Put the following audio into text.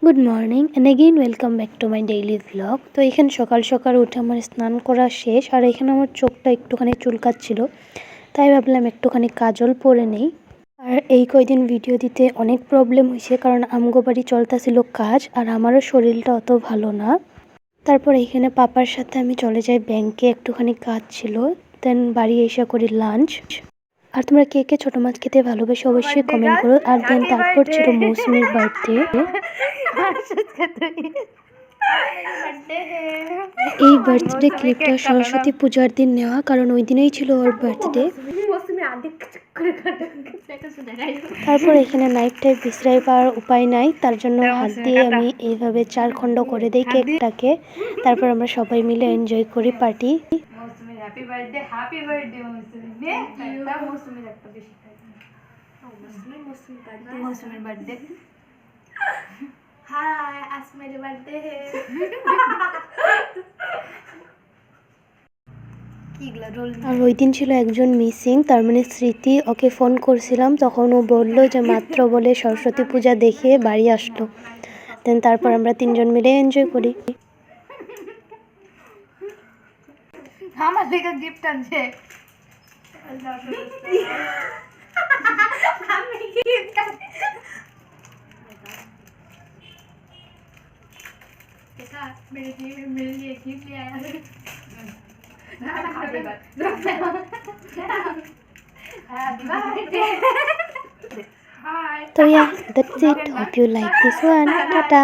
Good morning and again welcome back to my daily vlog. তো এখানে সকাল সকাল উঠে আমার স্নান করা শেষ, আর এখানে আমার চোখটা একটুখানি চুলকাচ্ছিল, তাই ভাবলাম একটুখানি কাজল পরে নেই। আর এই কয়দিন ভিডিও দিতে অনেক প্রবলেম হয়েছে, কারণ আমগো বাড়ি চলতেছিল কাজ, আর আমারও শরীরটা অত ভালো না। তারপর এখানে পাপার সাথে আমি চলে যাই ব্যাংকে, একটুখানি কাজ ছিল। দেন বাড়ি এসে করি লাঞ্চ। আর তোমরা কে কে ছোট মাছ খেতে ভালোবাসো অবশ্যই কমেন্ট করো। আর দেন তারপর ছিল মৌসুমীর বার্থডে। এই বার্থডে ক্লিপটা সরস্বতী পূজার দিন নেওয়া, কারণ ওই দিনেই ছিল ওর বার্থডে। তারপর এখানে নাইট টাইম বিশ্রাই পাওয়ার উপায় নাই, তার জন্য হাত দিয়ে আমি এইভাবে 4 খণ্ড করে দিই কেকটাকে। তারপর আমরা সবাই মিলে এনজয় করি party. Happy birthday happy birthday Mousumi নে একটা মৌসুমীর একটা বেশি খাই মৌসুমীর বার্থডে হাই আজ মেরে বার্থডে আর ওই দিন ছিল একজন মিসিং, তার মানে স্মৃতি। ওকে ফোন করছিলাম, তখন ও বললো যে মাত্র বলে সরস্বতী পূজা দেখে বাড়ি আসলো। দেন তারপর আমরা 3 জন মিলে এনজয় করি। আমার থেকে গিফট আনছে আমি গিফট देखा मेरे लिए गिफ्ट ले आया So yeah, that's it. Hope you like this one. Tata.